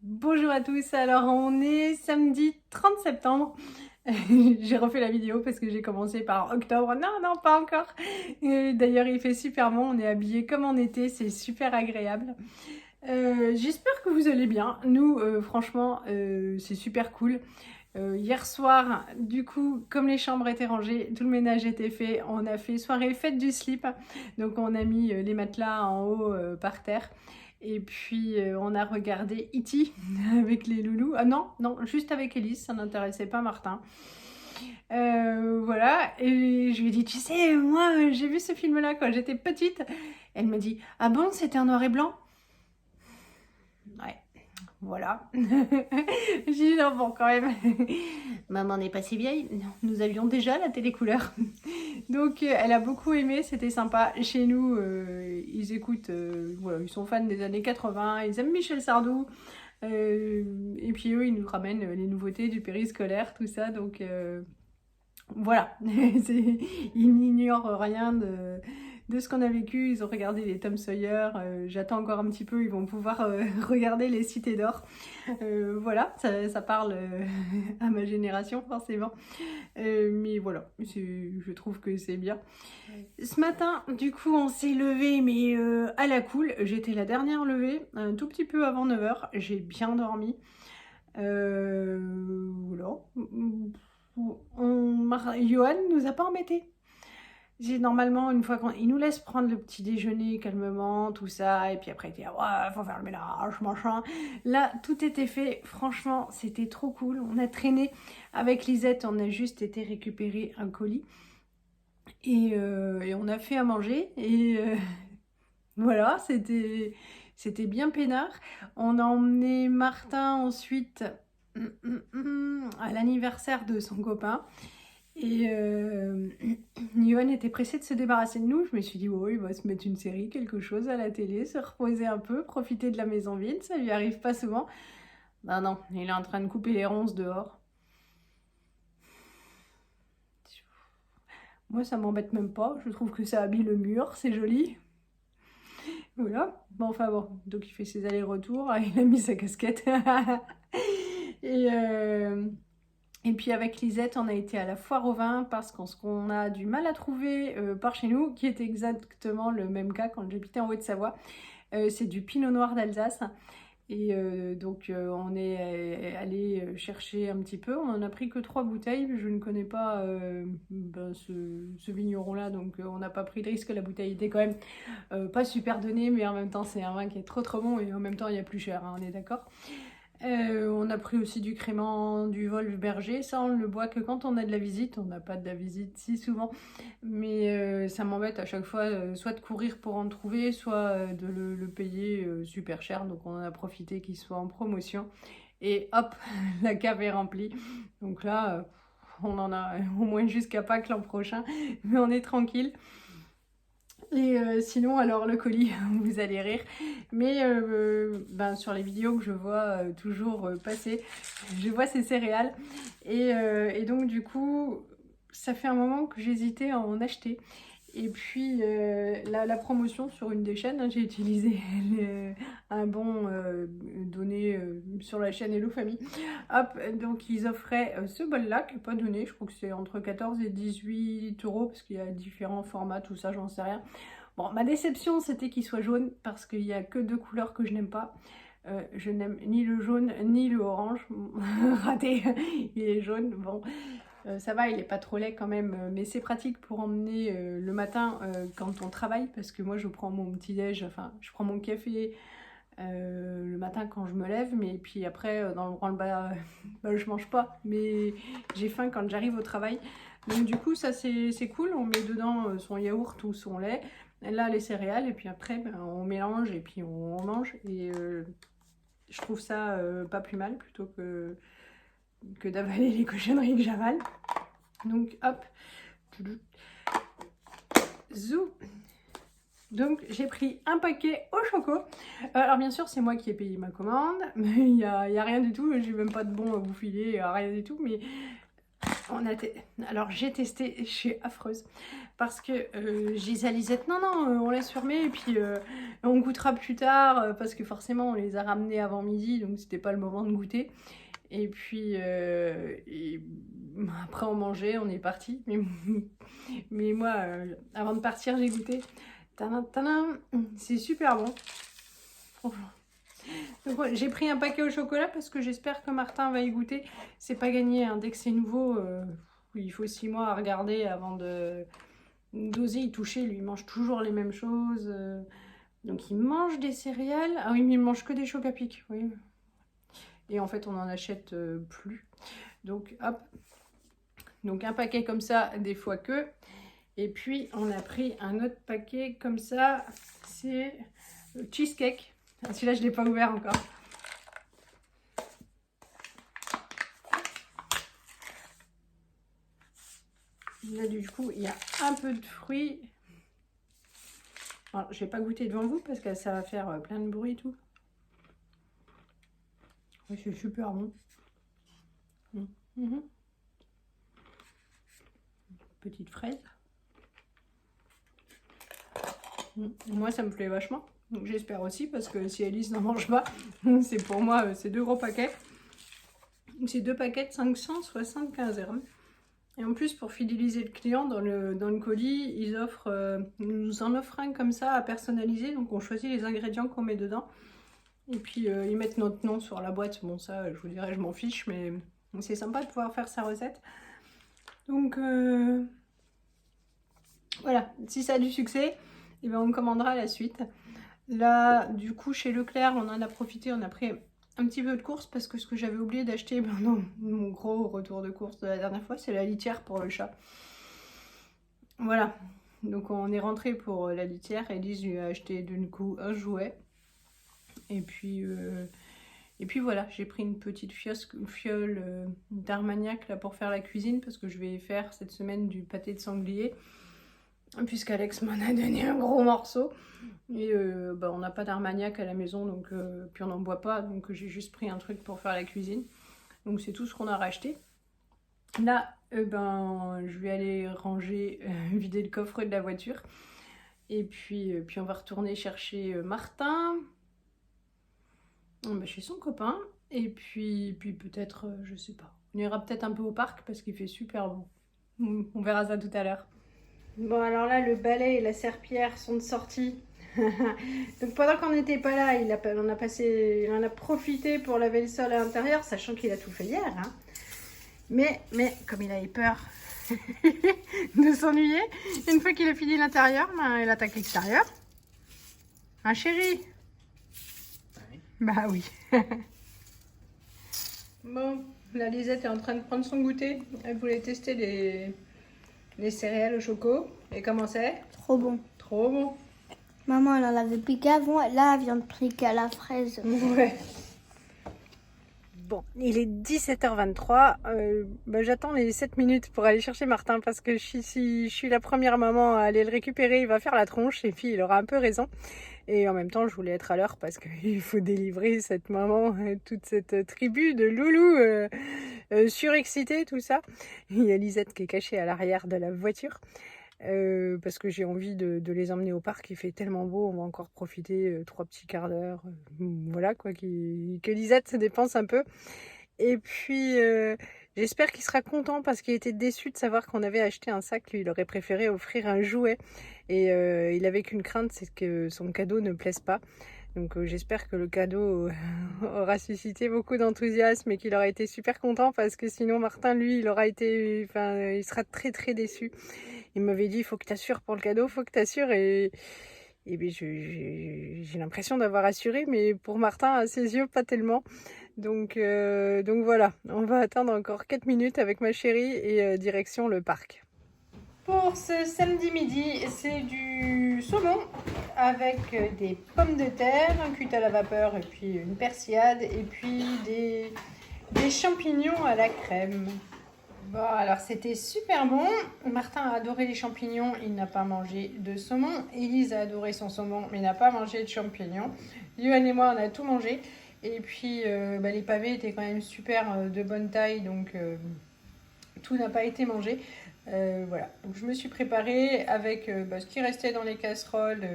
Bonjour à tous, alors on est samedi 30 septembre. J'ai refait la vidéo parce que j'ai commencé par octobre. Non, non, pas encore. D'ailleurs, il fait super bon, on est habillés comme en été, c'est super agréable. J'espère que vous allez bien. Nous, franchement, c'est super cool. Hier soir, du coup, comme les chambres étaient rangées, tout le ménage était fait, on a fait soirée fête du slip. Donc on a mis les matelas en haut par terre. Et puis on a regardé E.T. avec les loulous. Ah non, non, juste avec Elise, ça n'intéressait pas Martin. Voilà, et je lui ai dit, tu sais, moi j'ai vu ce film-là quand j'étais petite. Elle m'a dit, ah bon, c'était en noir et blanc? Ouais, voilà. J'ai dit non, bon, quand même. Maman n'est pas si vieille. Non, nous avions déjà la télé couleur. Donc, elle a beaucoup aimé, c'était sympa. Chez nous, ils écoutent, voilà, ils sont fans des années 80, ils aiment Michel Sardou. Et puis eux, ils nous ramènent les nouveautés du périscolaire, tout ça. Donc, voilà. Ils n'ignorent rien de ce qu'on a vécu. Ils ont regardé les Tom Sawyer. J'attends encore un petit peu, ils vont pouvoir regarder les Cités d'Or. Voilà, ça parle à ma génération forcément. Mais voilà, je trouve que c'est bien. Ce matin, du coup, on s'est levé, mais à la cool. J'étais la dernière levée, un tout petit peu avant 9h. J'ai bien dormi. Voilà. Johan nous a pas embêtés. Normalement, une fois qu'il nous laisse prendre le petit déjeuner calmement, tout ça, et puis après, il dit, ouais, faut faire le ménage, machin. Là, tout était fait. Franchement, c'était trop cool. On a traîné avec Lisette, on a juste été récupérer un colis. Et on a fait à manger. Et voilà, c'était bien peinard. On a emmené Martin ensuite à l'anniversaire de son copain. Et Johan était pressé de se débarrasser de nous. Je me suis dit, oh, il va se mettre une série, quelque chose à la télé, se reposer un peu, profiter de la maison vide. Ça lui arrive pas souvent. Ben non, il est en train de couper les ronces dehors. Moi, ça m'embête même pas. Je trouve que ça habille le mur, c'est joli. Voilà. Bon, enfin bon. Donc il fait ses allers-retours. Il a mis sa casquette. Et, et puis avec Lisette, on a été à la foire au vin parce qu'on a du mal à trouver par chez nous, qui est exactement le même cas quand j'habitais en Haute-Savoie. C'est du pinot noir d'Alsace. Et donc on est allé chercher un petit peu. On en a pris que 3 bouteilles. Je ne connais pas ce vigneron-là, donc on n'a pas pris de risque. La bouteille était quand même pas super donnée, mais en même temps c'est un vin qui est trop trop bon et en même temps il y a plus cher, hein, on est d'accord. On a pris aussi du crément du Wolf Berger. Ça, on le boit que quand on a de la visite. On n'a pas de la visite si souvent. Mais ça m'embête à chaque fois, soit de courir pour en trouver, soit de le payer super cher. Donc on en a profité qu'il soit en promotion. Et hop, la cave est remplie. Donc là, on en a au moins jusqu'à Pâques l'an prochain. Mais on est tranquille. Et sinon, alors le colis, vous allez rire, mais sur les vidéos que je vois toujours passer, je vois ces céréales. Et donc du coup, ça fait un moment que j'hésitais à en acheter. Et puis la promotion sur une des chaînes, hein, j'ai utilisé un bon donné sur la chaîne Hello Famille. Hop, donc ils offraient ce bol-là qui n'est pas donné, je crois que c'est entre 14 et 18 euros parce qu'il y a différents formats, tout ça, j'en sais rien. Bon, ma déception c'était qu'il soit jaune parce qu'il n'y a que 2 couleurs que je n'aime pas. Je n'aime ni le jaune ni le orange. Raté, il est jaune, bon. Ça va, il est pas trop laid quand même, mais c'est pratique pour emmener le matin quand on travaille, parce que moi je prends mon petit-déj, enfin je prends mon café le matin quand je me lève, mais puis après dans le branle-bas, je mange pas, mais j'ai faim quand j'arrive au travail. Donc du coup ça c'est cool, on met dedans son yaourt ou son lait, là les céréales, et puis après on mélange et puis on mange, et je trouve ça pas plus mal plutôt que d'avaler les cochonneries que j'avale. Donc hop, zou. Donc j'ai pris un paquet au choco. Alors bien sûr c'est moi qui ai payé ma commande, mais il y a rien du tout, j'ai même pas de bon à vous filer, rien du tout, mais Alors j'ai testé, je suis affreuse. Parce que j'ai dit à Lisette, non, non, on laisse fermer et puis on goûtera plus tard. Parce que forcément, on les a ramenés avant midi, donc c'était pas le moment de goûter. Et puis après on mangeait, on est parti. Mais moi, avant de partir, j'ai goûté. Tadam, tadam, c'est super bon. Donc ouais, j'ai pris un paquet au chocolat parce que j'espère que Martin va y goûter. C'est pas gagné, hein. Dès que c'est nouveau, il faut 6 mois à regarder avant d'oser y toucher. Lui, il mange toujours les mêmes choses. Donc il mange des céréales. Ah oui, mais il mange que des chocs à pic. Oui. Et en fait, on n'en achète plus. Donc hop. Donc un paquet comme ça, des fois que. Et puis on a pris un autre paquet comme ça. C'est cheesecake. Ah, celui-là, je ne l'ai pas ouvert encore. Là, du coup, il y a un peu de fruits. Alors, je ne vais pas goûter devant vous parce que ça va faire plein de bruit et tout. Oui, c'est super bon. Petite fraise. Moi, ça me plaît vachement. Donc, j'espère aussi parce que si Alice n'en mange pas, c'est pour moi, c'est 2 gros paquets. C'est 2 paquets de 575 grammes. Et en plus, pour fidéliser le client, dans le colis, ils nous en offrent un comme ça à personnaliser. Donc, on choisit les ingrédients qu'on met dedans. Et puis, ils mettent notre nom sur la boîte. Bon, ça, je vous dirais, je m'en fiche, mais c'est sympa de pouvoir faire sa recette. Donc, voilà. Si ça a du succès, eh ben, on commandera la suite. Là, du coup, chez Leclerc, on en a profité. On a pris un petit peu de course parce que ce que j'avais oublié d'acheter pendant mon gros retour de course de la dernière fois, c'est la litière pour le chat. Voilà, donc on est rentré pour la litière. Elise lui a acheté d'un coup un jouet. Et puis voilà, j'ai pris une petite fiole d'Armagnac là pour faire la cuisine parce que je vais faire cette semaine du pâté de sanglier. Puisqu'Alex m'en a donné un gros morceau. Et on n'a pas d'Armagnac à la maison, donc puis on n'en boit pas, donc j'ai juste pris un truc pour faire la cuisine. Donc c'est tout ce qu'on a racheté. Là, je vais aller ranger, vider le coffre de la voiture. Et puis on va retourner chercher Martin chez son copain. Et puis peut-être, je sais pas, on ira peut-être un peu au parc parce qu'il fait super bon. On verra ça tout à l'heure. Bon, alors là, le balai et la serpillière sont de sortie. Donc pendant qu'on n'était pas là, on en a profité pour laver le sol à l'intérieur, sachant qu'il a tout fait hier. Hein. Mais comme il avait peur de s'ennuyer, une fois qu'il a fini l'intérieur, il attaque l'extérieur. Hein, chéri? Oui. Bah oui. Bon, la Lisette est en train de prendre son goûter. Elle voulait tester les céréales au choco. Et comment c'est? Trop bon. Trop bon. Maman, elle en avait piqué avant. Là, elle vient de piquer à la fraise. Ouais. Bon, il est 17h23. J'attends les 7 minutes pour aller chercher Martin parce que si je suis la première maman à aller le récupérer, il va faire la tronche et puis il aura un peu raison. Et en même temps, je voulais être à l'heure parce qu'il faut délivrer cette maman, toute cette tribu de loulous surexcités, tout ça. Il y a Lisette qui est cachée à l'arrière de la voiture. Parce que j'ai envie de les emmener au parc, il fait tellement beau, on va encore profiter 3 petits quarts d'heure, voilà quoi, que Lisette se dépense un peu. Et puis j'espère qu'il sera content parce qu'il était déçu de savoir qu'on avait acheté un sac, lui il aurait préféré offrir un jouet et il avait qu'une crainte, c'est que son cadeau ne plaise pas. Donc j'espère que le cadeau aura suscité beaucoup d'enthousiasme et qu'il aura été super content parce que sinon Martin lui il sera très très déçu. Il m'avait dit, il faut que tu assures pour le cadeau, il faut que tu assures. Et j'ai l'impression d'avoir assuré, mais pour Martin, à ses yeux, pas tellement. Donc voilà, on va attendre encore 4 minutes avec ma chérie et direction le parc. Pour ce samedi midi, c'est du saumon avec des pommes de terre, un cuit à la vapeur et puis une persillade et puis des champignons à la crème. Bon, alors c'était super bon. Martin a adoré les champignons, il n'a pas mangé de saumon. Elise a adoré son saumon, mais n'a pas mangé de champignons. Yoann et moi, on a tout mangé. Et puis, les pavés étaient quand même super de bonne taille, donc tout n'a pas été mangé. Voilà, donc je me suis préparée avec ce qui restait dans les casseroles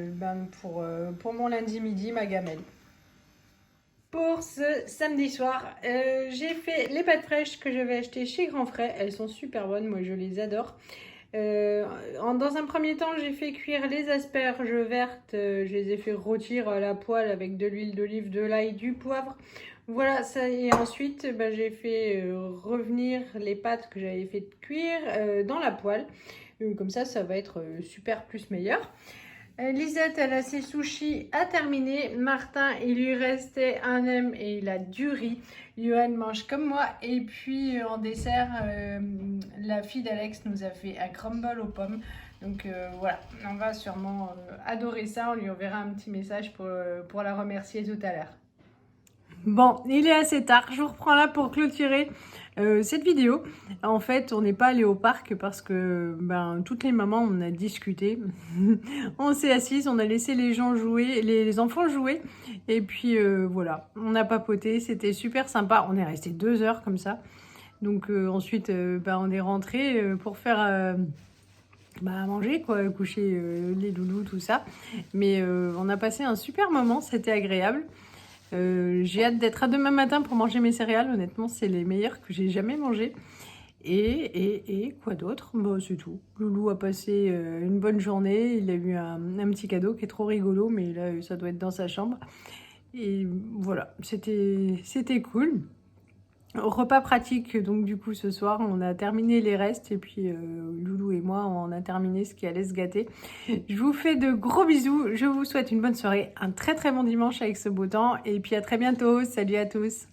pour mon lundi midi, ma gamelle. Pour ce samedi soir, j'ai fait les pâtes fraîches que j'avais achetées chez Grand Frais. Elles sont super bonnes, moi je les adore. Dans un premier temps, j'ai fait cuire les asperges vertes. Je les ai fait rôtir à la poêle avec de l'huile d'olive, de l'ail, du poivre. Voilà, ça, et ensuite j'ai fait revenir les pâtes que j'avais fait cuire dans la poêle. Comme ça va être super plus meilleur. Lisette, elle a ses sushis à terminer. Martin, il lui restait un M et il a du riz. Johan mange comme moi. Et puis en dessert, la fille d'Alex nous a fait un crumble aux pommes. Donc voilà, on va sûrement adorer ça. On lui enverra un petit message pour la remercier tout à l'heure. Bon, il est assez tard, je vous reprends là pour clôturer cette vidéo. En fait, on n'est pas allé au parc parce que toutes les mamans, on a discuté. On s'est assises, on a laissé les gens jouer, les enfants jouer. Et puis voilà, on a papoté, c'était super sympa. On est resté 2 heures comme ça. Donc ensuite, on est rentré pour faire... manger quoi, coucher les loulous, tout ça. Mais on a passé un super moment, c'était agréable. J'ai hâte d'être à demain matin pour manger mes céréales. Honnêtement, c'est les meilleurs que j'ai jamais mangés. Et quoi d'autre? C'est tout. Loulou a passé une bonne journée. Il a eu un petit cadeau qui est trop rigolo, mais là, ça doit être dans sa chambre. Et voilà, c'était cool. Repas pratique, donc du coup ce soir on a terminé les restes et puis Loulou et moi on a terminé ce qui allait se gâter. Je vous fais de gros bisous, je vous souhaite une bonne soirée, un très très bon dimanche avec ce beau temps et puis à très bientôt, salut à tous.